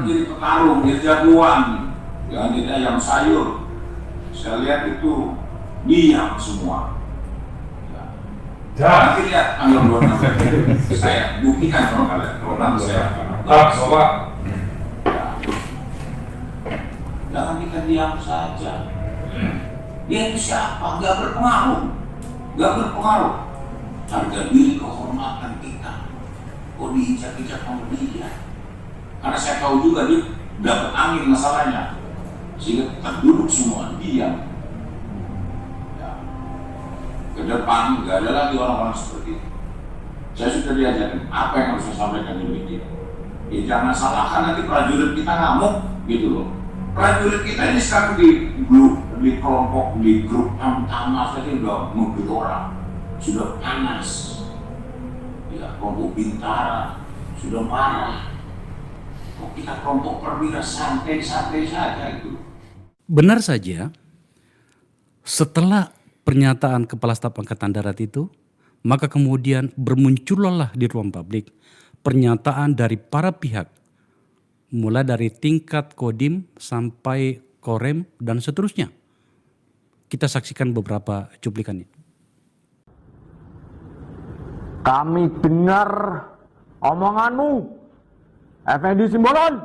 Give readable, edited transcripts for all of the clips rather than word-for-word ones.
Jadi petarung, jadi jagoan, ya jadi ayam sayur. Saya lihat itu diam semua. Nanti lihat anggaran saya buktikan sama kalian. Program saya. Coba. Jangan kita diam saja. Dia itu siapa? Gak berpengaruh. Gak berpengaruh. Harga diri kehormatan kita. Kok diinjak-injak sama dia? Karena saya tahu juga dia dapat angin masalahnya, sehingga kita duduk semua diam. Ya. Ke depan nggak ada lagi orang-orang seperti itu. Saya sudah diajarin apa yang harus saya sampaikan di media. Ya, jangan salahkan nanti prajurit kita ngamuk gitu loh. Prajurit kita ini sekarang di grup, di kelompok, di grup Tamtama saja udah mobil orang, sudah panas. Ya, kelompok Bintara sudah marah. Kita kelompok perwira santai-santai saja itu. Benar saja, setelah pernyataan Kepala Staf Angkatan Darat itu, maka kemudian bermunculah di ruang publik pernyataan dari para pihak, mulai dari tingkat Kodim sampai Korem dan seterusnya. Kita saksikan beberapa cuplikannya. Kami dengar omonganmu, Effendi Simbolon.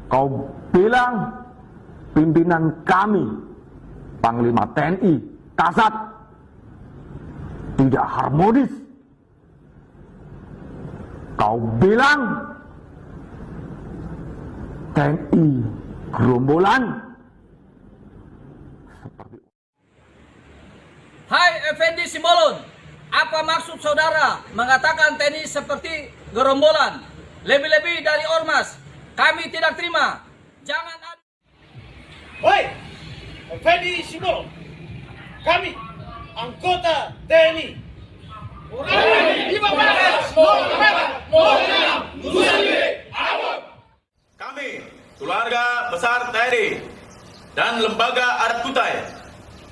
Kau bilang pimpinan kami, Panglima TNI Kasat, tidak harmonis. Kau bilang TNI gerombolan. Hai Effendi Simbolon, apa maksud saudara mengatakan TNI seperti gerombolan? Lebih-lebih dari ormas. Kami tidak terima. Jangan ada. Baik, Effendi Simbolon, kami anggota TNI. Kami, keluarga besar TNI dan lembaga adat Kutai,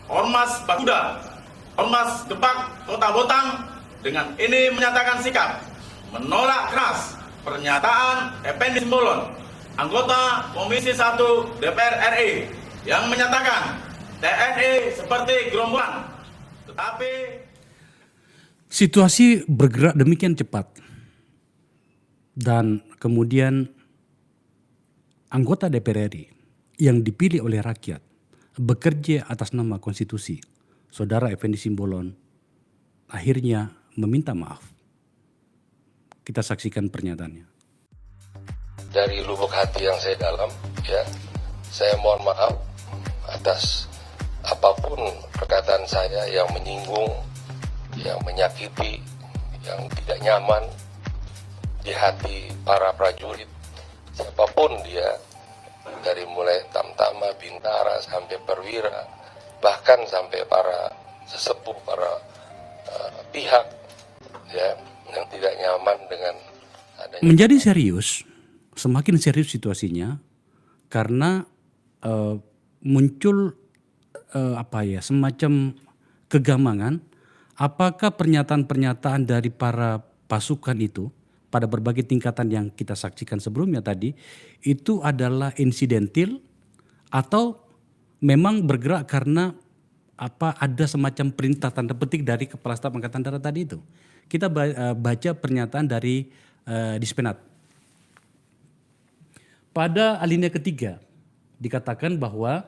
Ormas Bakuda, Ormas Gebak Kota Botang, dengan ini menyatakan sikap menolak keras pernyataan Effendi Simbolon, anggota Komisi 1 DPR RI, yang menyatakan TNI seperti gerombolan. Tetapi situasi bergerak demikian cepat dan kemudian anggota DPR RI yang dipilih oleh rakyat bekerja atas nama konstitusi, Saudara Effendi Simbolon akhirnya meminta maaf. Kita saksikan pernyataannya. Dari lubuk hati yang saya dalam, ya, saya mohon maaf atas apapun perkataan saya yang menyinggung, yang menyakiti, yang tidak nyaman di hati para prajurit, siapapun dia, dari mulai Tamtama, Bintara, sampai perwira, bahkan sampai para sesepuh, para pihak, ya, yang tidak nyaman dengan adanya. Menjadi serius, semakin serius situasinya karena muncul semacam kegamangan. Apakah pernyataan-pernyataan dari para pasukan itu pada berbagai tingkatan yang kita saksikan sebelumnya tadi itu adalah insidentil atau memang bergerak karena ada semacam perintah tanda petik dari Kepala Staf Angkatan Darat tadi itu. Kita baca pernyataan dari Dispenat. Pada alinea ketiga dikatakan bahwa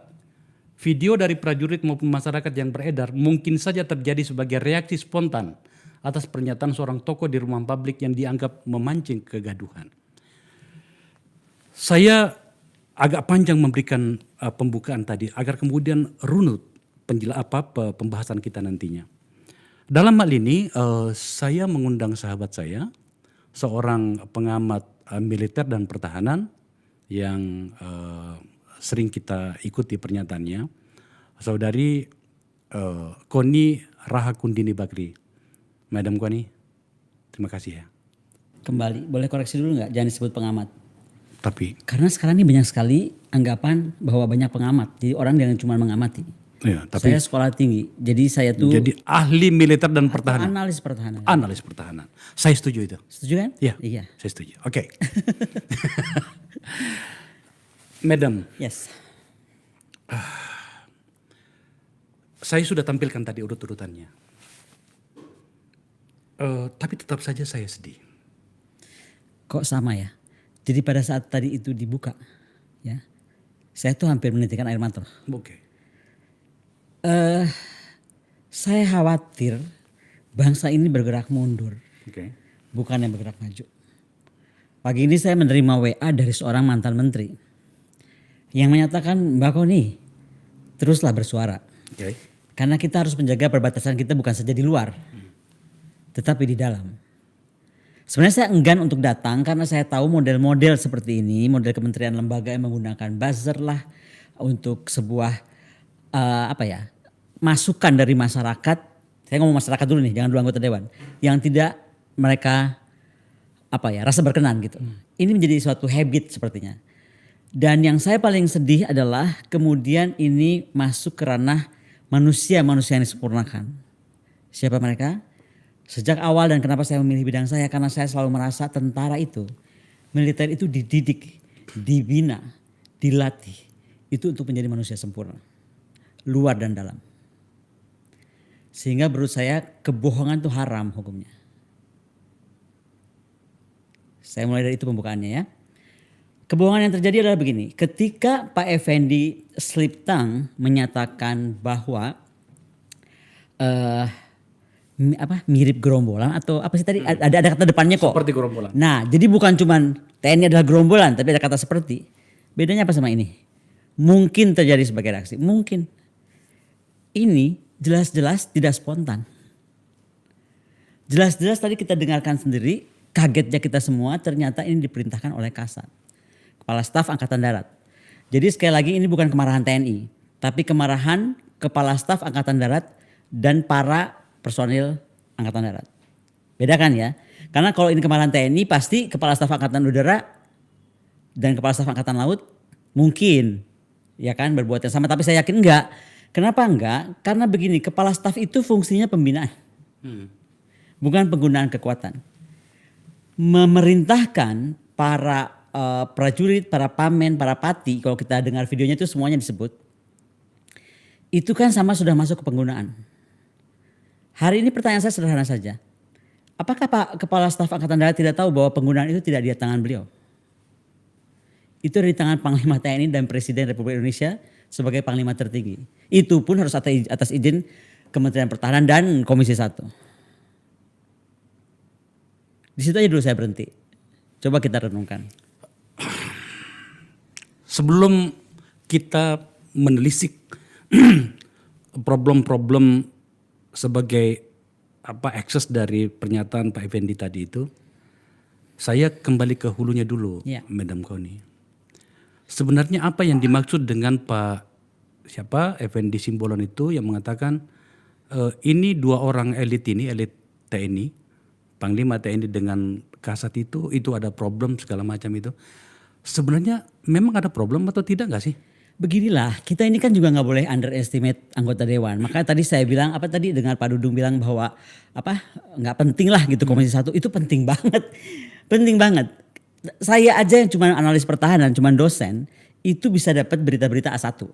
video dari prajurit maupun masyarakat yang beredar mungkin saja terjadi sebagai reaksi spontan atas pernyataan seorang tokoh di ruang publik yang dianggap memancing kegaduhan. Saya agak panjang memberikan pembukaan tadi agar kemudian runut pembahasan kita nantinya. Dalam hal ini saya mengundang sahabat saya, seorang pengamat militer dan pertahanan yang sering kita ikuti pernyataannya, Saudari Koni Rahakundini Bakri. Madam Koni, terima kasih ya. Kembali, boleh koreksi dulu nggak? Jangan disebut pengamat. Tapi Karena sekarang ini banyak sekali anggapan bahwa banyak pengamat. Jadi orang yang cuma mengamati. ya, tapi Saya sekolah tinggi. Jadi saya tuh jadi ahli militer dan pertahanan. analis pertahanan. Analis pertahanan. Saya setuju itu. Setuju kan? Ya, Iya. saya setuju. Oke. Madam, Yes. saya sudah tampilkan tadi urut-urutannya. Tapi tetap saja saya sedih. Kok sama ya? Jadi pada saat tadi itu dibuka, ya, saya tuh hampir menitikkan air mata. Oke. Saya khawatir bangsa ini bergerak mundur, Oke. bukannya bergerak maju. Pagi ini saya menerima WA dari seorang mantan menteri yang menyatakan, Mbak Koni, teruslah bersuara. Oke. Karena kita harus menjaga perbatasan kita bukan saja di luar, tetapi di dalam. Sebenarnya saya enggan untuk datang karena saya tahu model-model seperti ini, model kementerian lembaga yang menggunakan buzzer lah untuk sebuah masukan dari masyarakat. Saya ngomong masyarakat dulu nih, jangan dulu anggota dewan. Yang tidak mereka rasa berkenan gitu. Ini menjadi suatu habit sepertinya. Dan yang saya paling sedih adalah kemudian ini masuk ke ranah manusia-manusia yang disempurnakan. Siapa mereka? Sejak awal dan kenapa saya memilih bidang saya, karena saya selalu merasa tentara itu, militer itu dididik, dibina, dilatih. Itu untuk menjadi manusia sempurna. Luar dan dalam. Sehingga menurut saya kebohongan itu haram hukumnya. Saya mulai dari itu pembukaannya ya. Kebohongan yang terjadi adalah begini. Ketika Pak Effendi Sliptang menyatakan bahwa mirip gerombolan atau apa sih tadi ada kata depannya kok. Seperti gerombolan. Nah, jadi bukan cuman TNI adalah gerombolan tapi ada kata seperti. Bedanya apa sama ini? Mungkin terjadi sebagai reaksi, mungkin. Ini jelas-jelas tidak spontan. Jelas-jelas tadi kita dengarkan sendiri, kagetnya kita semua ternyata ini diperintahkan oleh Kasat, Kepala Staf Angkatan Darat. Jadi sekali lagi ini bukan kemarahan TNI, tapi kemarahan Kepala Staf Angkatan Darat dan para personil Angkatan Darat. Bedakan ya. Karena kalau ini kemarahan TNI pasti Kepala Staf Angkatan Udara dan Kepala Staf Angkatan Laut mungkin ya kan berbuat yang sama. Tapi saya yakin enggak. Kenapa enggak? Karena begini, Kepala Staf itu fungsinya pembinaan. Bukan penggunaan kekuatan. Memerintahkan para prajurit, para pamen, para pati, kalau kita dengar videonya itu semuanya disebut. Itu kan sama sudah masuk ke penggunaan. Hari ini pertanyaan saya sederhana saja. Apakah Pak Kepala Staf Angkatan Darat tidak tahu bahwa penggunaan itu tidak di tangan beliau? Itu di tangan Panglima TNI dan Presiden Republik Indonesia sebagai Panglima tertinggi. Itu pun harus atas izin Kementerian Pertahanan dan Komisi 1. Di situ aja dulu saya berhenti. Coba kita renungkan. Sebelum kita menelisik problem-problem sebagai akses dari pernyataan Pak Effendi tadi itu, saya kembali ke hulunya dulu, Ya. Madam Koni. Sebenarnya apa yang dimaksud dengan Pak Effendi Simbolon itu yang mengatakan ini dua orang elit TNI, Panglima TNI dengan Kasat itu ada problem segala macam itu. Sebenarnya memang ada problem atau tidak nggak sih? Beginilah, kita ini kan juga nggak boleh underestimate anggota dewan. Makanya tadi saya bilang dengar Pak Dudung bilang bahwa nggak penting lah gitu Komisi 1, itu penting banget. Penting banget. Saya aja yang cuma analis pertahanan, cuma dosen, itu bisa dapat berita-berita A1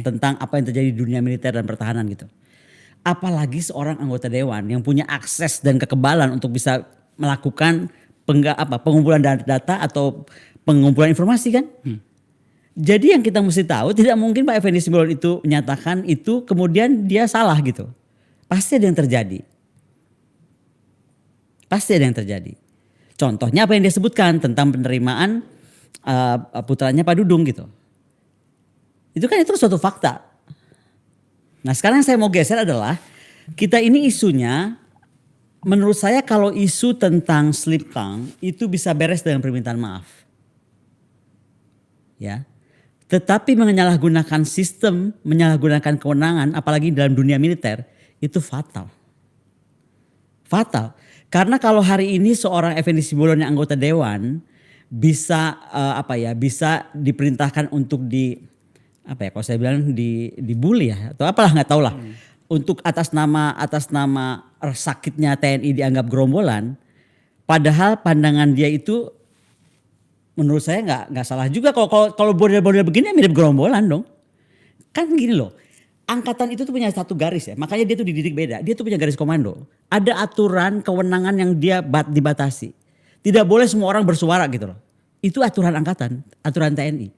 tentang apa yang terjadi di dunia militer dan pertahanan gitu. Apalagi seorang anggota dewan yang punya akses dan kekebalan untuk bisa melakukan pengumpulan data atau pengumpulan informasi kan. Jadi yang kita mesti tahu, tidak mungkin Pak Effendi Simbolon itu menyatakan itu kemudian dia salah gitu. Pasti ada yang terjadi. Pasti ada yang terjadi. Contohnya apa yang dia sebutkan tentang penerimaan putranya Pak Dudung gitu. Itu kan itu suatu fakta. Nah sekarang yang saya mau geser adalah kita ini isunya, menurut saya kalau isu tentang Sliptang itu bisa beres dengan permintaan maaf. Ya. Tetapi menyalahgunakan sistem, menyalahgunakan kewenangan, apalagi dalam dunia militer, itu fatal. Fatal. Karena kalau hari ini seorang Effendi Simbolon yang anggota dewan bisa bisa diperintahkan untuk kalau saya bilang dibully ya atau apalah nggak tahu lah. Untuk atas nama sakitnya TNI dianggap gerombolan, padahal pandangan dia itu menurut saya nggak salah juga. Kalau model-model begini mirip gerombolan dong. Kan gini loh, angkatan itu tuh punya satu garis ya, makanya dia tuh dididik beda. Dia tuh punya garis komando. Ada aturan kewenangan yang dia dibatasi. Tidak boleh semua orang bersuara gitu loh. Itu aturan angkatan, aturan TNI.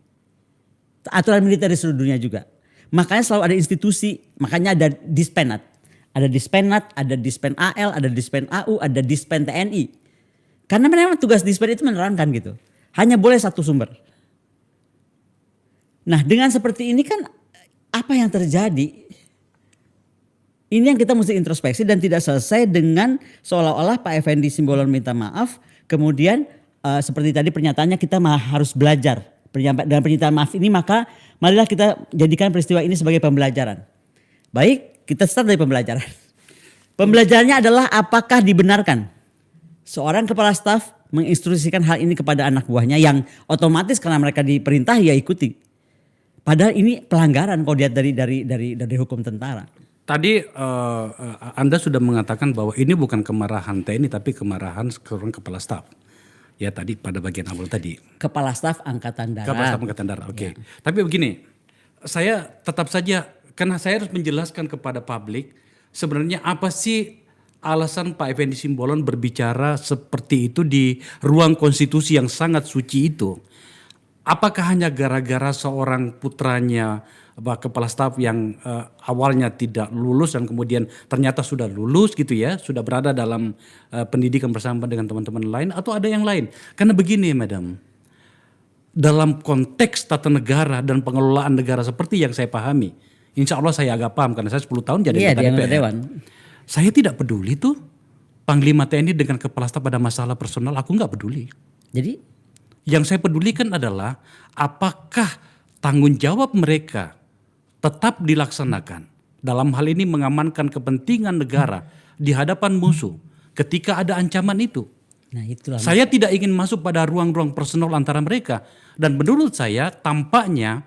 Aturan militer di seluruh dunia juga. Makanya selalu ada institusi, makanya ada Dispenat. Ada Dispenat, ada Dispen AL, ada Dispen AU, ada Dispen TNI. Karena memang tugas Dispen itu menerangkan gitu. Hanya boleh satu sumber. Nah dengan seperti ini kan apa yang terjadi? Ini yang kita mesti introspeksi dan tidak selesai dengan seolah-olah Pak Effendi Simbolon minta maaf. Kemudian seperti tadi pernyataannya kita harus belajar. Dalam pernyataan maaf ini maka marilah kita jadikan peristiwa ini sebagai pembelajaran. Baik, kita start dari pembelajaran. Pembelajarannya adalah apakah dibenarkan seorang kepala staf menginstruksikan hal ini kepada anak buahnya yang otomatis karena mereka diperintah ya ikuti. Padahal ini pelanggaran kalau dilihat dari hukum tentara. Tadi Anda sudah mengatakan bahwa ini bukan kemarahan TNI tapi kemarahan seorang kepala staf. Ya tadi pada bagian awal tadi. Kepala staf Angkatan Darat. Kepala staf Angkatan Darat, oke. Ya. Tapi begini, saya tetap saja karena saya harus menjelaskan kepada publik sebenarnya apa sih alasan Pak Effendi Simbolon berbicara seperti itu di ruang konstitusi yang sangat suci itu. Apakah hanya gara-gara seorang putranya kepala staf yang awalnya tidak lulus dan kemudian ternyata sudah lulus gitu ya, sudah berada dalam pendidikan bersama dengan teman-teman lain atau ada yang lain? Karena begini Madam, dalam konteks tata negara dan pengelolaan negara seperti yang saya pahami, insya Allah saya agak paham karena saya 10 tahun jadi anggota DPR. Saya tidak peduli tuh Panglima TNI dengan kepala staf pada masalah personal, aku nggak peduli. Jadi yang saya pedulikan adalah apakah tanggung jawab mereka tetap dilaksanakan dalam hal ini mengamankan kepentingan negara di hadapan musuh ketika ada ancaman itu. Nah, itulah. Saya tidak ingin masuk pada ruang-ruang personal antara mereka dan menurut saya tampaknya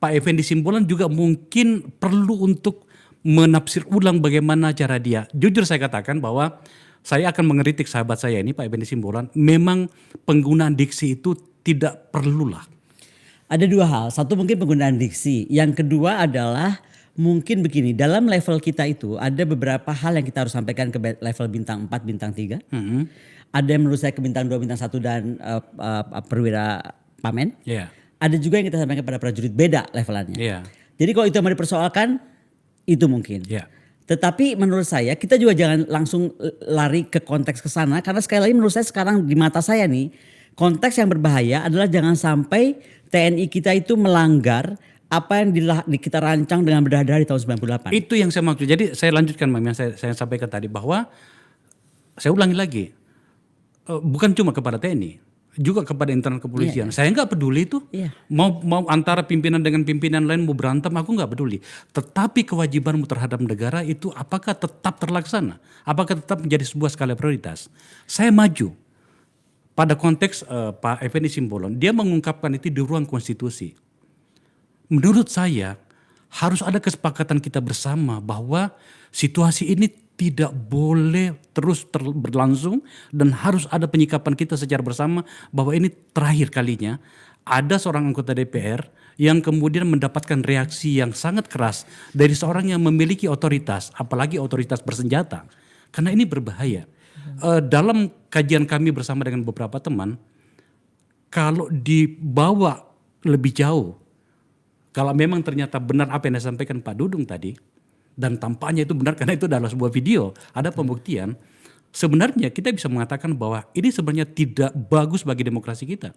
Pak Effendi Simbolon juga mungkin perlu untuk menafsir ulang bagaimana cara dia. Jujur saya katakan bahwa saya akan mengkritik sahabat saya ini Pak Effendi Simbolon, memang penggunaan diksi itu tidak perlulah. Ada dua hal, satu mungkin penggunaan diksi, yang kedua adalah mungkin begini, dalam level kita itu ada beberapa hal yang kita harus sampaikan ke level bintang 4, bintang 3. Ada yang menurut saya ke bintang 2, bintang 1 dan perwira pamen. Yeah. Ada juga yang kita sampaikan pada prajurit, beda levelannya. Yeah. Jadi kalau itu yang mau dipersoalkan, itu mungkin. Yeah. Tetapi menurut saya kita juga jangan langsung lari ke konteks ke sana, karena sekali lagi menurut saya sekarang di mata saya nih, konteks yang berbahaya adalah jangan sampai TNI kita itu melanggar apa yang kita rancang dengan berdarah di tahun 98. Itu yang saya maksud. Jadi saya lanjutkan Mam yang saya sampaikan tadi bahwa saya ulangi lagi. Bukan cuma kepada TNI, juga kepada internal kepolisian. Saya nggak peduli itu. Mau antara pimpinan dengan pimpinan lain mau berantem, aku nggak peduli. Tetapi kewajibanmu terhadap negara itu apakah tetap terlaksana? Apakah tetap menjadi sebuah skala prioritas? Saya maju. Pada konteks Pak Effendi Simbolon, dia mengungkapkan itu di ruang konstitusi. Menurut saya harus ada kesepakatan kita bersama bahwa situasi ini tidak boleh terus berlangsung dan harus ada penyikapan kita secara bersama bahwa ini terakhir kalinya ada seorang anggota DPR yang kemudian mendapatkan reaksi yang sangat keras dari seorang yang memiliki otoritas, apalagi otoritas bersenjata. Karena ini berbahaya. Dalam kajian kami bersama dengan beberapa teman, kalau dibawa lebih jauh, kalau memang ternyata benar apa yang disampaikan Pak Dudung tadi, dan tampaknya itu benar karena itu adalah sebuah video, ada pembuktian, sebenarnya kita bisa mengatakan bahwa ini sebenarnya tidak bagus bagi demokrasi kita.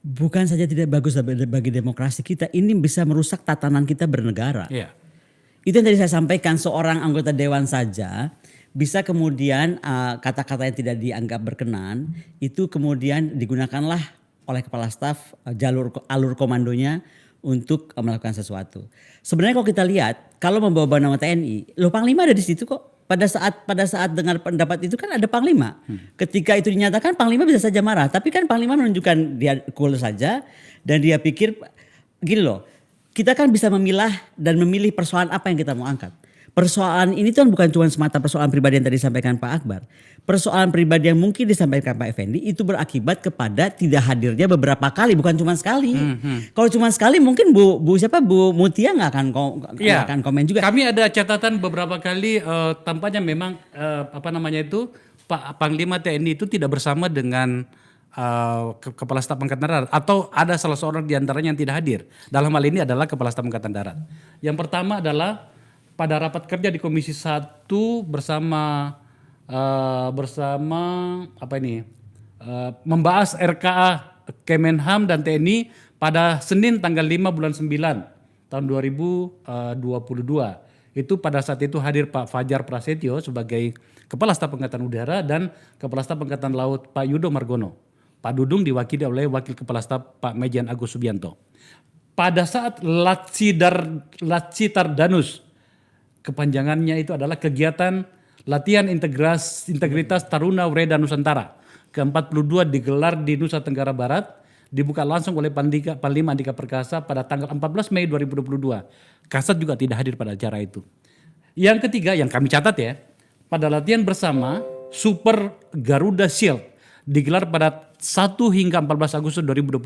Bukan saja tidak bagus bagi demokrasi kita, ini bisa merusak tatanan kita bernegara. Yeah. Itu yang tadi saya sampaikan, seorang anggota dewan saja bisa kemudian kata-kata yang tidak dianggap berkenan itu kemudian digunakanlah oleh kepala staf alur komandonya untuk melakukan sesuatu. Sebenarnya kalau kita lihat, kalau membawa nama TNI, Panglima ada di situ kok. pada saat dengar pendapat itu kan ada Panglima. Ketika itu dinyatakan Panglima bisa saja marah, tapi kan Panglima menunjukkan dia cool saja dan dia pikir gini loh. Kita kan bisa memilah dan memilih persoalan apa yang kita mau angkat. Persoalan ini tuh bukan cuma semata persoalan pribadi yang tadi disampaikan Pak Akbar. Persoalan pribadi yang mungkin disampaikan Pak Effendi itu berakibat kepada tidak hadirnya beberapa kali, bukan cuma sekali. Kalau cuma sekali mungkin Bu Mutia nggak akan komen juga. Kami ada catatan beberapa kali tampaknya memang Pak Panglima TNI itu tidak bersama dengan Kepala Staf Angkatan Darat atau ada salah seorang di antaranya yang tidak hadir. Dalam hal ini adalah Kepala Staf Angkatan Darat. Yang pertama adalah pada rapat kerja di Komisi 1 bersama membahas RKA Kemenham dan TNI pada Senin tanggal 5 bulan 9 tahun 2022. Itu pada saat itu hadir Pak Fajar Prasetyo sebagai Kepala Staf Angkatan Udara dan Kepala Staf Angkatan Laut Pak Yudo Margono. Pak Dudung diwakili oleh Wakil Kepala Staf Pak Mejan Agus Subianto. Pada saat Latsitardanus, kepanjangannya itu adalah kegiatan latihan integritas Taruna Wreda Nusantara ke-42 digelar di Nusa Tenggara Barat, dibuka langsung oleh Panglima Andika Perkasa pada tanggal 14 Mei 2022. Kasat juga tidak hadir pada acara itu. Yang ketiga yang kami catat ya, pada latihan bersama Super Garuda Shield digelar pada 1 hingga 14 Agustus 2022.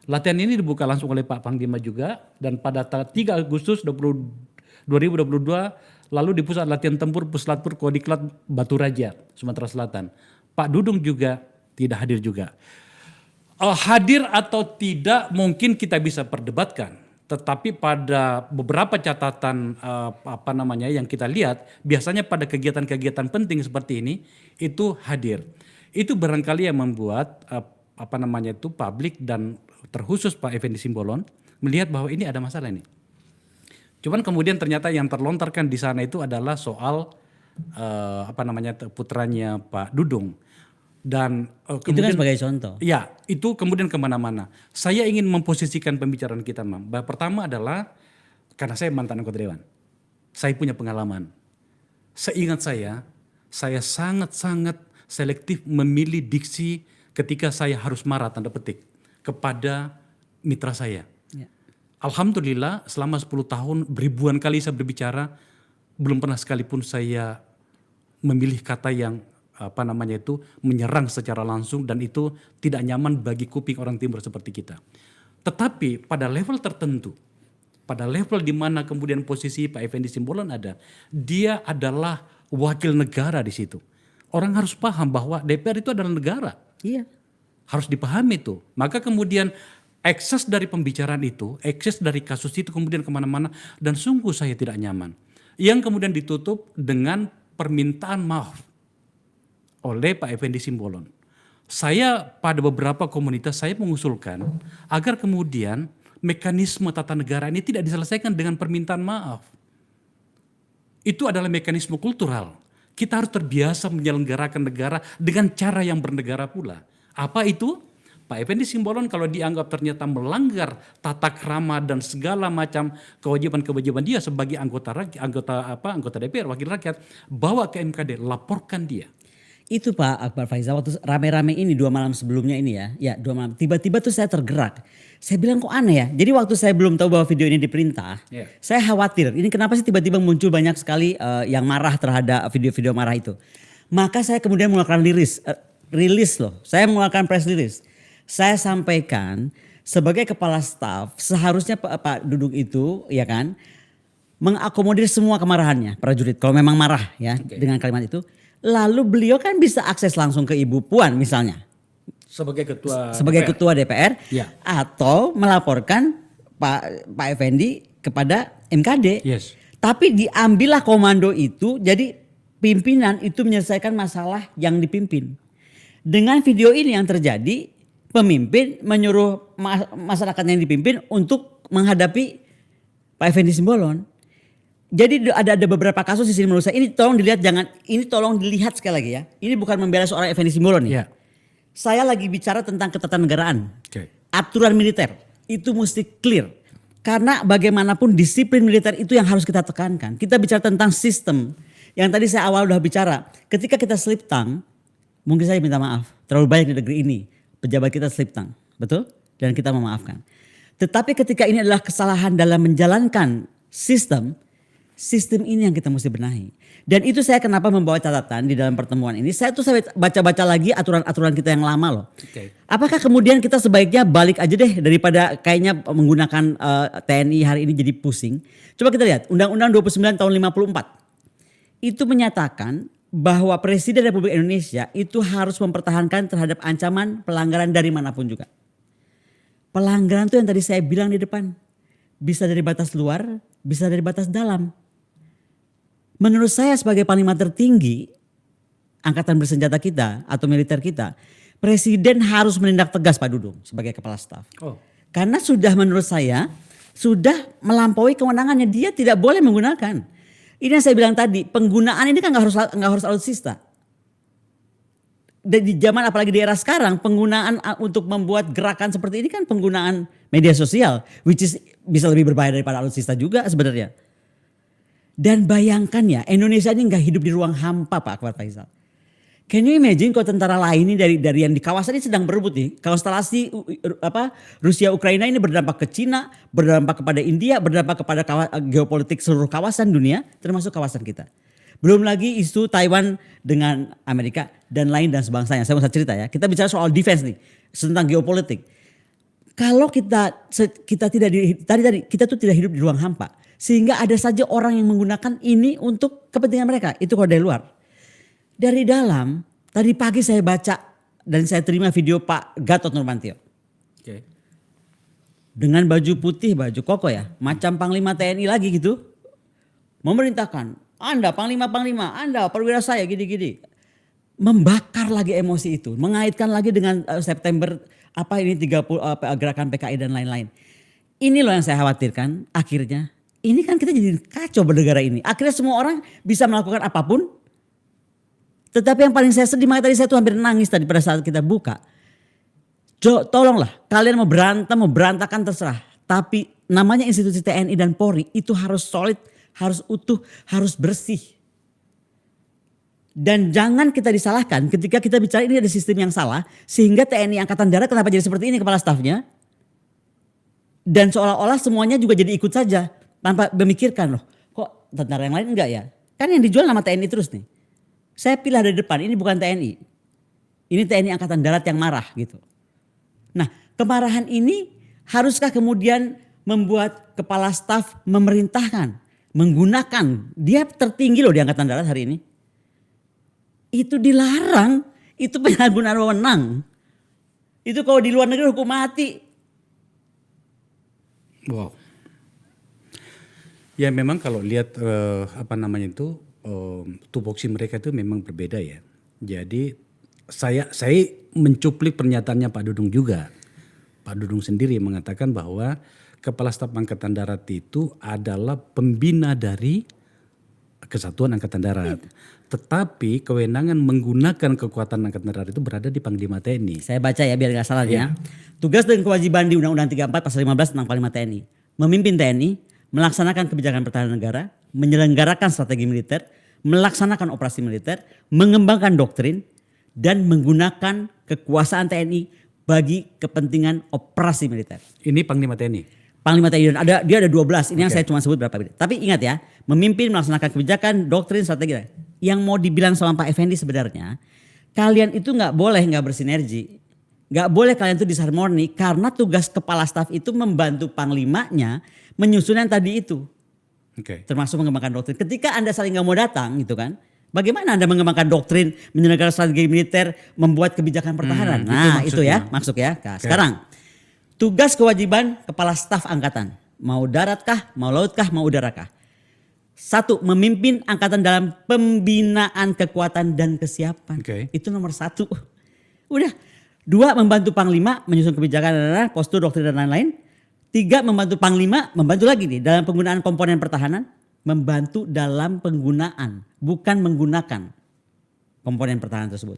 Latihan ini dibuka langsung oleh Pak Panglima juga dan pada tanggal 3 Agustus 2022 lalu di Pusat Latihan Tempur Puslapor Kodiklat Batu Raja, Sumatera Selatan. Pak Dudung juga tidak hadir juga. Hadir atau tidak mungkin kita bisa perdebatkan, tetapi pada beberapa catatan yang kita lihat biasanya pada kegiatan-kegiatan penting seperti ini itu hadir. Itu barangkali yang membuat publik dan terkhusus Pak Effendi Simbolon melihat bahwa ini ada masalah ini. Cuman kemudian ternyata yang terlontarkan di sana itu adalah soal putranya Pak Dudung. Dan itu kan sebagai contoh. Ya, itu kemudian kemana-mana. Saya ingin memposisikan pembicaraan kita, Mam. Pertama adalah karena saya mantan anggota dewan. Saya punya pengalaman. Seingat saya sangat-sangat selektif memilih diksi ketika saya harus marah tanda petik kepada mitra saya. Ya. Alhamdulillah selama 10 tahun ribuan kali saya berbicara, belum pernah sekalipun saya memilih kata yang menyerang secara langsung dan itu tidak nyaman bagi kuping orang timur seperti kita. Tetapi pada level tertentu, pada level di mana kemudian posisi Pak Effendi Simbolon ada, dia adalah wakil negara di situ. Orang harus paham bahwa DPR itu adalah negara. Iya. Harus dipahami itu. Maka kemudian ekses dari pembicaraan itu, ekses dari kasus itu kemudian kemana-mana dan sungguh saya tidak nyaman. Yang kemudian ditutup dengan permintaan maaf oleh Pak Effendi Simbolon. Saya pada beberapa komunitas saya mengusulkan agar kemudian mekanisme tata negara ini tidak diselesaikan dengan permintaan maaf. Itu adalah mekanisme kultural. Kita harus terbiasa menyelenggarakan negara dengan cara yang bernegara pula. Apa itu? Pak Effendi Simbolon kalau dianggap ternyata melanggar tata krama dan segala macam kewajiban-kewajiban dia sebagai anggota DPR, wakil rakyat, bawa ke MKD, laporkan dia. Itu Pak Akbar Faizal waktu rame-rame ini 2 malam sebelumnya ini ya 2 malam. Tiba-tiba tuh saya tergerak. Saya bilang kok aneh ya. Jadi waktu saya belum tahu bahwa video ini diperintah, saya khawatir. Ini kenapa sih tiba-tiba muncul banyak sekali yang marah terhadap video-video marah itu. Maka saya kemudian mengeluarkan rilis loh. Saya mengeluarkan press release. Saya sampaikan sebagai kepala staf seharusnya Pak Dudung itu ya kan mengakomodir semua kemarahannya prajurit kalau memang marah ya dengan kalimat itu. Lalu beliau kan bisa akses langsung ke Ibu Puan misalnya. Sebagai ketua DPR ya. Atau melaporkan Pak Effendi kepada MKD. Yes. Tapi diambillah komando itu jadi pimpinan itu menyelesaikan masalah yang dipimpin. Dengan video ini yang terjadi pemimpin menyuruh masyarakat yang dipimpin untuk menghadapi Pak Effendi Simbolon. Jadi ada beberapa kasus di sini menurut saya ini tolong dilihat sekali lagi ya. Ini bukan membela seorang Effendi Simbolon nih. Yeah. Saya lagi bicara tentang ketatanegaraan. Aturan militer itu mesti clear. Karena bagaimanapun disiplin militer itu yang harus kita tekankan. Kita bicara tentang sistem. Yang tadi saya awal udah bicara, ketika kita slip tongue, mungkin saya minta maaf. Terlalu banyak di negeri ini pejabat kita slip tongue, betul? Dan kita memaafkan. Tetapi ketika ini adalah kesalahan dalam menjalankan sistem ini yang kita mesti benahi. Dan itu saya kenapa membawa catatan di dalam pertemuan ini. Saya baca-baca lagi aturan-aturan kita yang lama loh. Oke. Apakah kemudian kita sebaiknya balik aja deh daripada kayaknya menggunakan TNI hari ini jadi pusing. Coba kita lihat Undang-Undang 29 tahun 54. Itu menyatakan bahwa Presiden Republik Indonesia itu harus mempertahankan terhadap ancaman pelanggaran dari manapun juga. Pelanggaran itu yang tadi saya bilang di depan. Bisa dari batas luar, bisa dari batas dalam. Menurut saya sebagai panglima tertinggi angkatan bersenjata kita atau militer kita, Presiden harus menindak tegas Pak Dudung sebagai kepala staf. Oh. Karena sudah menurut saya sudah melampaui kewenangannya, dia tidak boleh menggunakan. Ini yang saya bilang tadi, penggunaan ini kan nggak harus alutsista. Dan di zaman apalagi di era sekarang, penggunaan untuk membuat gerakan seperti ini kan penggunaan media sosial, which is bisa lebih berbahaya daripada alutsista juga sebenarnya. Dan bayangkan ya, Indonesia ini nggak hidup di ruang hampa Pak Akbar Faisal. Can you imagine kalau tentara lain ini dari yang di kawasan ini sedang berebut nih, konstelasi Rusia Ukraina ini berdampak ke Cina, berdampak kepada India, berdampak kepada geopolitik seluruh kawasan dunia, termasuk kawasan kita. Belum lagi isu Taiwan dengan Amerika dan lain dan sebangsanya. Saya mau cerita ya. Kita bicara soal defense nih, tentang geopolitik. Kalau kita tuh tidak hidup di ruang hampa, sehingga ada saja orang yang menggunakan ini untuk kepentingan mereka. Itu kalau dari luar. Dari dalam, tadi pagi saya baca dan saya terima video Pak Gatot Nurmantio. Oke. Dengan baju putih, baju koko ya, macam Panglima TNI lagi gitu. Memerintahkan, Anda Panglima, Anda perwira saya gini-gini. Membakar lagi emosi itu, mengaitkan lagi dengan September 30 gerakan PKI dan lain-lain. Ini loh yang saya khawatirkan akhirnya. Ini kan kita jadi kacau bernegara ini. Akhirnya semua orang bisa melakukan apapun. Tetapi yang paling saya sedih, makanya tadi saya tuh hampir nangis tadi pada saat kita buka. Tolonglah kalian mau berantem, mau berantakan terserah. Tapi namanya institusi TNI dan Polri itu harus solid, harus utuh, harus bersih. Dan jangan kita disalahkan ketika kita bicara ini ada sistem yang salah. Sehingga TNI Angkatan Darat kenapa jadi seperti ini kepala stafnya. Dan seolah-olah semuanya juga jadi ikut saja. Tanpa memikirkan loh, kok tentara yang lain enggak ya? Kan yang dijual nama TNI terus nih. Saya pilih dari depan, ini bukan TNI. Ini TNI Angkatan Darat yang marah gitu. Nah, kemarahan ini haruskah kemudian membuat kepala staf memerintahkan, menggunakan, dia tertinggi loh di Angkatan Darat hari ini. Itu dilarang, itu penyalahgunaan wewenang. Itu kalau di luar negeri hukum mati. Wow. Ya memang kalau lihat tupoksi mereka itu memang berbeda ya. Jadi saya mencuplik pernyataannya Pak Dudung juga. Pak Dudung sendiri mengatakan bahwa Kepala Staf Angkatan Darat itu adalah pembina dari Kesatuan Angkatan Darat. Tetapi kewenangan menggunakan kekuatan Angkatan Darat itu berada di Panglima TNI. Saya baca ya biar gak salah ya. Tugas dan kewajiban di Undang-Undang 34 pasal 15 tentang Panglima TNI. Memimpin TNI, melaksanakan kebijakan pertahanan negara, menyelenggarakan strategi militer, melaksanakan operasi militer, mengembangkan doktrin, dan menggunakan kekuasaan TNI bagi kepentingan operasi militer. Ini Panglima TNI? Panglima TNI, dia ada 12, ini yang saya cuma sebut berapa. Tapi ingat ya, memimpin, melaksanakan kebijakan, doktrin, strategi. Yang mau dibilang sama Pak Effendi sebenarnya, kalian itu gak boleh gak bersinergi. Gak boleh kalian itu disharmoni karena tugas kepala staf itu membantu panglimanya menyusun yang tadi itu. Termasuk mengembangkan doktrin. Ketika Anda saling gak mau datang gitu kan, bagaimana Anda mengembangkan doktrin, menyelenggarakan strategi militer, membuat kebijakan pertahanan. Nah itu ya, masuk ya. Nah, sekarang tugas kewajiban kepala staf angkatan. Mau darat kah, mau laut kah, mau udara kah. 1, memimpin angkatan dalam pembinaan kekuatan dan kesiapan. Itu nomor 1. Udah. 2, membantu Panglima menyusun kebijakan, postur, doktrin dan lain-lain. 3, membantu Panglima, membantu lagi nih dalam penggunaan komponen pertahanan. Membantu dalam penggunaan, bukan menggunakan komponen pertahanan tersebut.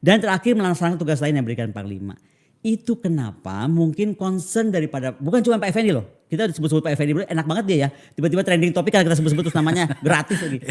Dan terakhir melaksanakan tugas lain yang diberikan Panglima. Itu kenapa mungkin concern daripada, bukan cuma Pak Effendi loh. Kita disebut-sebut Pak Effendi, enak banget dia ya. Tiba-tiba trending topik karena kita sebut-sebut terus namanya gratis lagi.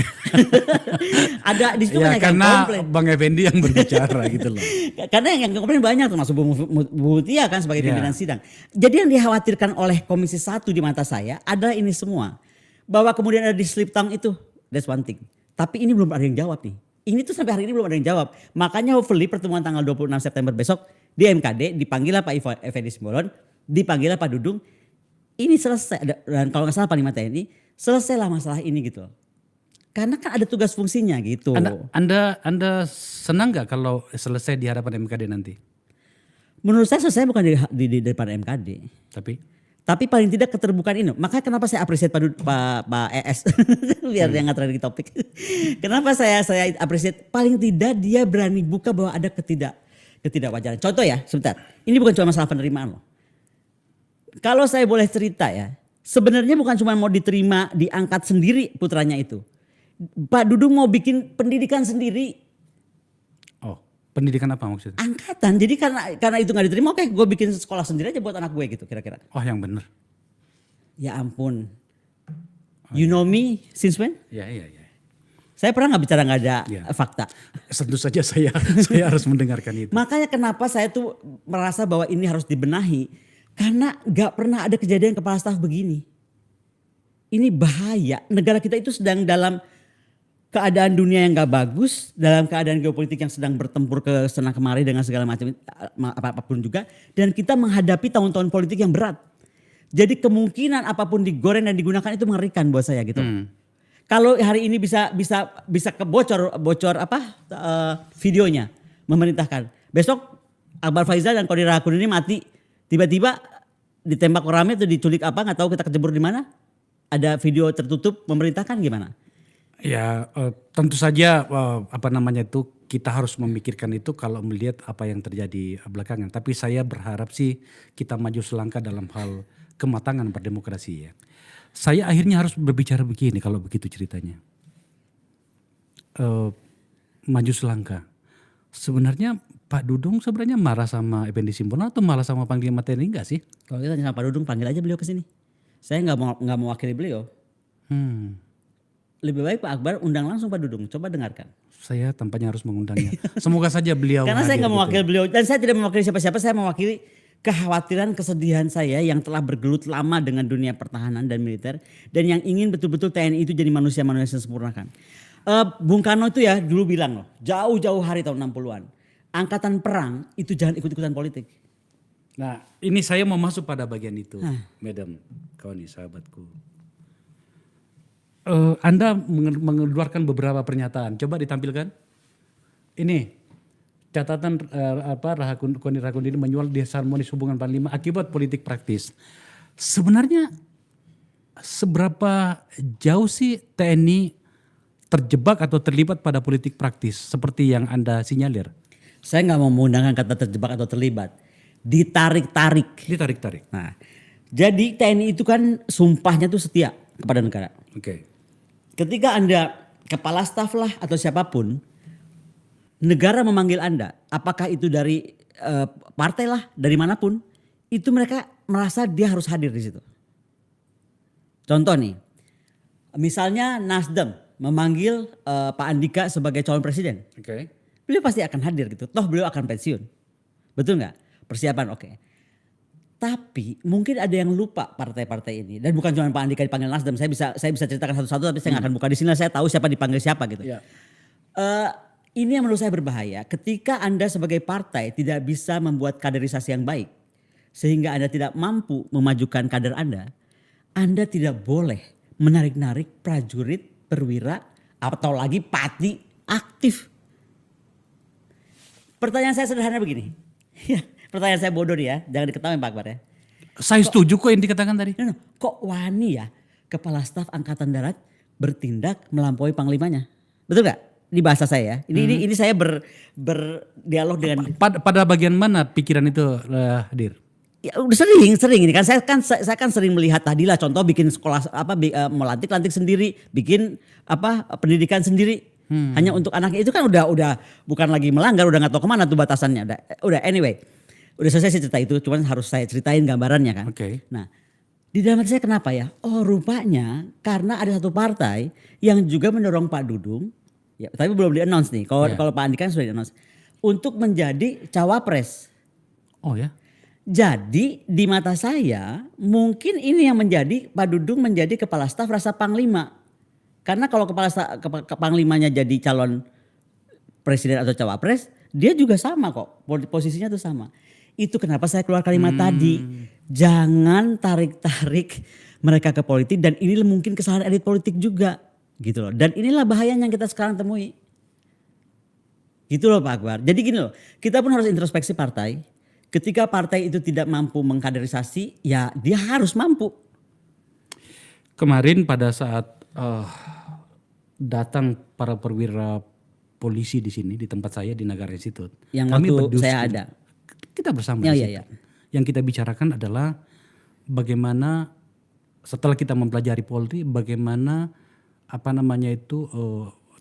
Ada di situ Ya banyak yang karena komplain. Bang Effendi yang berbicara gitu loh. Karena yang komplain banyak termasuk Bu Mutia kan sebagai pimpinan sidang. Jadi yang dikhawatirkan oleh Komisi 1 di mata saya adalah ini semua. Bahwa kemudian ada di slip tongue itu, that's one thing. Tapi ini belum ada yang jawab nih. Ini tuh sampai hari ini belum ada yang jawab. Makanya hopefully pertemuan tanggal 26 September besok di MKD dipanggillah Pak Effendi Simbolon, dipanggillah Pak Dudung. Ini selesai, dan kalau nggak salah Panglima TNI, selesailah masalah ini gitu. Karena kan ada tugas fungsinya gitu. Anda senang nggak kalau selesai di hadapan MKD nanti? Menurut saya selesai bukan di depan MKD. Tapi paling tidak keterbukaan ini. Makanya kenapa saya appreciate Pak ES. Biar dia nggak terlalu di topik. Kenapa saya appreciate, paling tidak dia berani buka bahwa ada ketidakwajaran. Contoh ya, sebentar. Ini bukan cuma masalah penerimaan loh. Kalau saya boleh cerita ya, sebenarnya bukan cuma mau diterima, diangkat sendiri putranya itu. Pak Dudung mau bikin pendidikan sendiri. Oh, pendidikan apa maksudnya? Angkatan. Jadi karena itu nggak diterima, oke, gue bikin sekolah sendiri aja buat anak gue gitu kira-kira. Oh, yang benar. Ya ampun. You know me since when? Ya. Saya pernah nggak bicara nggak ada fakta. Tentu saja saya harus mendengarkan itu. Makanya kenapa saya tuh merasa bahwa ini harus dibenahi. Karena gak pernah ada kejadian kepala staf begini. Ini bahaya. Negara kita itu sedang dalam keadaan dunia yang gak bagus. Dalam keadaan geopolitik yang sedang bertempur ke sana kemari dengan segala macam apapun juga. Dan kita menghadapi tahun-tahun politik yang berat. Jadi kemungkinan apapun digoreng dan digunakan itu mengerikan buat saya gitu. Kalau hari ini bisa bocor videonya memerintahkan. Besok Akbar Faizal dan Qadri Rahakundin ini mati. Tiba-tiba ditembak rame atau diculik apa nggak tahu, kita kejebur di mana. Ada video tertutup memerintahkan gimana? Ya tentu saja kita harus memikirkan itu kalau melihat apa yang terjadi belakangan. Tapi saya berharap sih kita maju selangkah dalam hal kematangan berdemokrasi ya. Saya akhirnya harus berbicara begini kalau begitu ceritanya. Maju selangkah. Sebenarnya Pak Dudung sebenarnya marah sama Effendi Simbolon atau malah sama Panglima TNI enggak sih? Kalau kita tanya sama Pak Dudung, panggil aja beliau ke sini. Saya nggak mau wakili beliau. Lebih baik Pak Akbar undang langsung Pak Dudung. Coba dengarkan. Saya tampaknya harus mengundangnya. Semoga saja beliau. Karena saya nggak mewakili beliau dan saya tidak mewakili siapa-siapa. Saya mewakili kekhawatiran, kesedihan saya yang telah bergelut lama dengan dunia pertahanan dan militer dan yang ingin betul-betul TNI itu jadi manusia-manusia yang sempurnakan. Bung Karno itu ya dulu bilang loh, jauh-jauh hari tahun 60-an. Angkatan perang itu jangan ikut-ikutan politik. Nah ini saya mau masuk pada bagian itu. Madam, kawan sahabatku. Anda mengeluarkan beberapa pernyataan. Coba ditampilkan. Ini catatan Qadri Rahakundin menjual disharmonis hubungan Panglima akibat politik praktis. Sebenarnya seberapa jauh sih TNI terjebak atau terlibat pada politik praktis seperti yang Anda sinyalir? Saya nggak mau menggunakan kata terjebak atau terlibat. Ditarik-tarik. Nah, jadi TNI itu kan sumpahnya tuh setia kepada negara. Oke. Ketika Anda kepala staf lah atau siapapun, negara memanggil Anda, apakah itu dari partai lah, dari manapun, itu mereka merasa dia harus hadir di situ. Contoh nih, misalnya Nasdem memanggil Pak Andika sebagai calon presiden. Oke. Beliau pasti akan hadir gitu. Toh beliau akan pensiun. Betul nggak? Persiapan oke. Tapi mungkin ada yang lupa partai-partai ini. Dan bukan cuma Pak Andika dipanggil Nasdem. Saya bisa ceritakan satu-satu tapi saya nggak akan buka di sini. Saya tahu siapa dipanggil siapa gitu. Yeah. Ini yang menurut saya berbahaya. Ketika Anda sebagai partai tidak bisa membuat kaderisasi yang baik. Sehingga Anda tidak mampu memajukan kader Anda tidak boleh menarik-narik prajurit, perwira, atau lagi pati aktif. Pertanyaan saya sederhana begini. Pertanyaan saya bodoh nih ya. Jangan diketahui Pak Akbar ya. Saya setuju kok yang dikatakan tadi. Kok wani ya Kepala Staf Angkatan Darat bertindak melampaui panglimanya? Betul gak? Di bahasa saya ya. Ini saya berdialog dengan. Pada bagian mana pikiran itu hadir? Ya udah sering ini kan saya kan sering melihat tadi lah contoh bikin sekolah melantik sendiri, bikin pendidikan sendiri. Hanya untuk anaknya itu kan udah bukan lagi melanggar, udah nggak tahu kemana tuh batasannya. Udah anyway, udah selesai cerita itu, cuman harus saya ceritain gambarannya kan. Oke. Nah, Di dalam hati saya kenapa ya? Oh rupanya karena ada satu partai yang juga mendorong Pak Dudung, ya, tapi belum di-announce nih. Kalau Ya. kalau Pak Andika sudah di-announce untuk menjadi cawapres. Oh ya. Jadi di mata saya mungkin ini yang menjadi Pak Dudung menjadi kepala staf rasa panglima. Karena kalau panglimanya jadi calon presiden atau cawapres, dia juga sama kok. Posisinya tuh sama. Itu kenapa saya keluar kalimat tadi. Jangan tarik-tarik mereka ke politik dan ini mungkin kesalahan elit politik juga gitu loh. Dan inilah bahayanya yang kita sekarang temui. Gitu loh Pak Akbar. Jadi gini loh, kita pun harus introspeksi partai. Ketika partai itu tidak mampu mengkaderisasi, ya dia harus mampu. Kemarin pada saat datang para perwira polisi di sini di tempat saya di Nagara Institute, Yang kami waktu berdiskusi. saya ada. Kita bersama Ya, di ya, situ. ya. Yang kita bicarakan adalah bagaimana setelah kita mempelajari Polri, bagaimana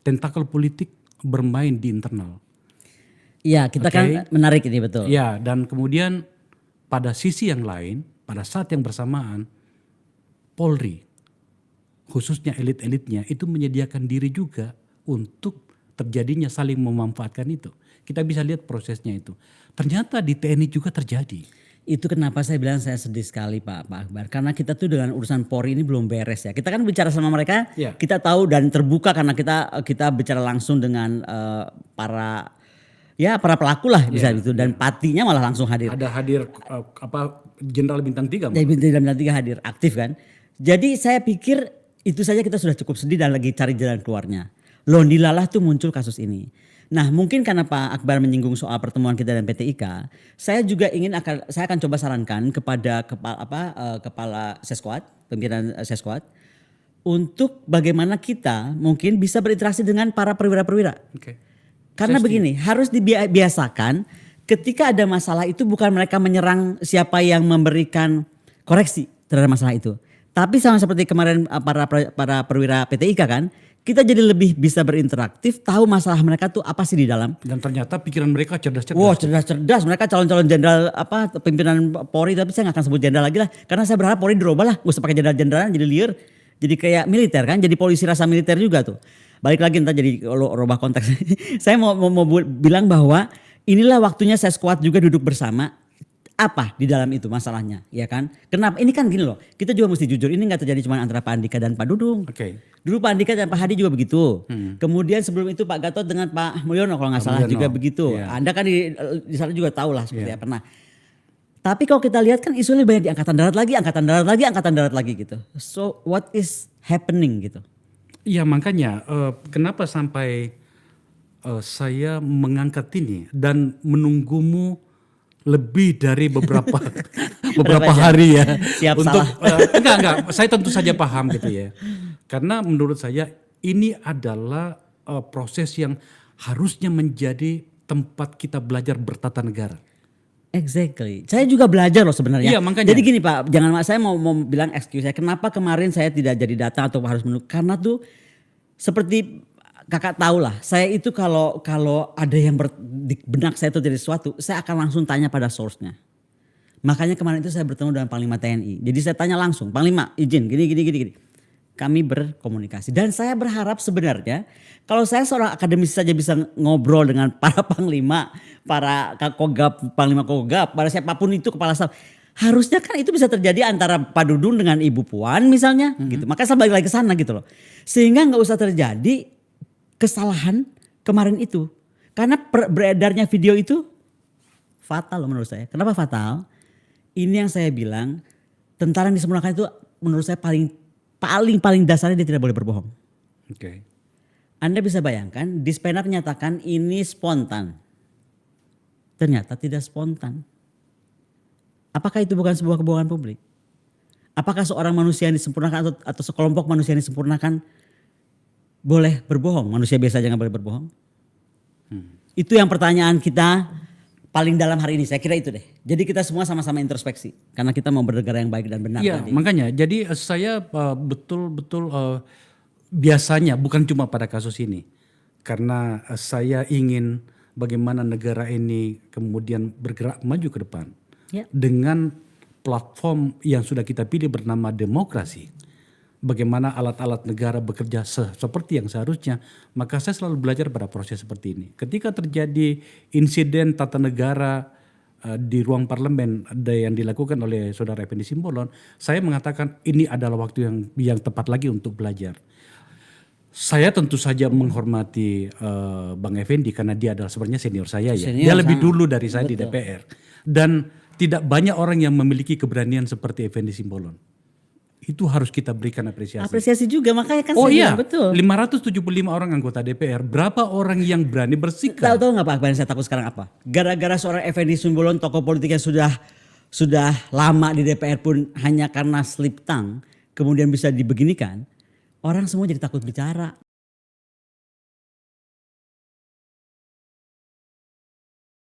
tentakel politik bermain di internal. Iya kita Oke. kan menarik ini betul. Ya, dan kemudian pada sisi yang lain, pada saat yang bersamaan, Polri, khususnya elit-elitnya, itu menyediakan diri juga untuk terjadinya saling memanfaatkan itu. Kita bisa lihat prosesnya itu. Ternyata di TNI juga terjadi. Itu kenapa saya bilang saya sedih sekali Pak Akbar. Karena kita tuh dengan urusan Polri ini belum beres ya. Kita kan bicara sama mereka, Ya. kita tahu dan terbuka karena kita bicara langsung dengan para pelaku lah bisa gitu. Dan patinya malah langsung hadir. Ada hadir Jenderal Bintang 3. Jadi Bintang 3 hadir aktif kan. Jadi saya pikir itu saja kita sudah cukup sedih dan lagi cari jalan keluarnya. Loh dilalah tuh muncul kasus ini. Nah mungkin karena Pak Akbar menyinggung soal pertemuan kita dan PTIK, saya juga saya akan coba sarankan kepada kepala Sesquad, pimpinan Sesquad, untuk bagaimana kita mungkin bisa berinteraksi dengan para perwira-perwira. Oke. Karena begini, harus dibiasakan ketika ada masalah itu bukan mereka menyerang siapa yang memberikan koreksi terhadap masalah itu. Tapi sama seperti kemarin para perwira PTIK kan, kita jadi lebih bisa berinteraktif, tahu masalah mereka tuh apa sih di dalam. Dan ternyata pikiran mereka cerdas-cerdas. Wow cerdas-cerdas, mereka calon-calon jenderal pimpinan Polri, tapi saya gak akan sebut jenderal lagi lah. Karena saya berharap Polri dirubah lah, gak usah pakai jenderal-jenderal jadi liar. Jadi kayak militer kan, jadi polisi rasa militer juga tuh. Balik lagi ntar jadi rubah konteks. Saya mau bilang bahwa inilah waktunya Sesquad juga duduk bersama. Apa di dalam itu masalahnya, ya kan? Kenapa? Ini kan gini loh, kita juga mesti jujur. Ini nggak terjadi cuma antara Pak Andika dan Pak Dudung. Oke. Dulu Pak Andika dan Pak Hadi juga begitu. Kemudian sebelum itu Pak Gatot dengan Pak Mulyono kalau nggak salah Mulyono. juga begitu. Iya. Anda kan di sana juga tahu lah seperti Iya. apa. Nah, tapi kalau kita lihat kan isunya banyak di angkatan darat lagi gitu. So what is happening gitu? Iya makanya kenapa sampai saya mengangkat ini dan menunggumu lebih dari beberapa Berapa jam? hari ya. Siap untuk salah. enggak, saya tentu saja paham gitu ya. Karena menurut saya ini adalah proses yang harusnya menjadi tempat kita belajar bertata negara. Exactly. Saya juga belajar loh sebenarnya. Iya, makanya. Jadi gini Pak, saya mau bilang excuse saya. Kenapa kemarin saya tidak jadi datang atau harus menunggu? Karena tuh seperti kakak tahu lah, saya itu kalau ada yang di benak saya itu jadi sesuatu, saya akan langsung tanya pada source-nya. Makanya kemarin itu saya bertemu dengan Panglima TNI. Jadi saya tanya langsung, Panglima izin gini. Kami berkomunikasi dan saya berharap sebenarnya kalau saya seorang akademisi saja bisa ngobrol dengan para panglima, para Kakogap, Panglima Kogap, para siapapun itu kepala staf. Harusnya kan itu bisa terjadi antara Pak Dudung dengan Ibu Puan misalnya gitu. Makanya saya balik lagi ke sana gitu loh. Sehingga nggak usah terjadi kesalahan kemarin itu. Karena beredarnya video itu fatal loh menurut saya. Kenapa fatal? Ini yang saya bilang, tentara yang disempurnakan itu menurut saya paling dasarnya dia tidak boleh berbohong. Oke. Anda bisa bayangkan, Dispena menyatakan ini spontan. Ternyata tidak spontan. Apakah itu bukan sebuah kebohongan publik? Apakah seorang manusia yang disempurnakan atau sekelompok manusia yang disempurnakan boleh berbohong? Manusia biasa aja gak boleh berbohong? Itu yang pertanyaan kita paling dalam hari ini. Saya kira itu deh. Jadi kita semua sama-sama introspeksi. Karena kita mau bernegara yang baik dan benar. Iya tadi. makanya jadi saya betul-betul biasanya bukan cuma pada kasus ini. Karena saya ingin bagaimana negara ini kemudian bergerak maju ke depan. Ya. Dengan platform yang sudah kita pilih bernama demokrasi, bagaimana alat-alat negara bekerja seperti yang seharusnya, maka saya selalu belajar pada proses seperti ini. Ketika terjadi insiden tata negara di ruang parlemen yang dilakukan oleh Saudara Effendi Simbolon, saya mengatakan ini adalah waktu yang tepat lagi untuk belajar. Saya tentu saja menghormati Bang Effendi karena dia adalah sebenarnya senior saya ya. Senior, Dia lebih sangat. dulu dari saya di Betul. DPR. Dan tidak banyak orang yang memiliki keberanian seperti Effendi Simbolon. Itu harus kita berikan apresiasi. Apresiasi juga, makanya kan Oh saya iya, bilang, betul. 575 orang anggota DPR, berapa orang yang berani bersikap? Tahu nggak Pak, yang saya takut sekarang apa? Gara-gara seorang Effendi Simbolon, tokoh politik yang sudah lama di DPR pun hanya karena slip tongue kemudian bisa dibeginikan, orang semua jadi takut bicara.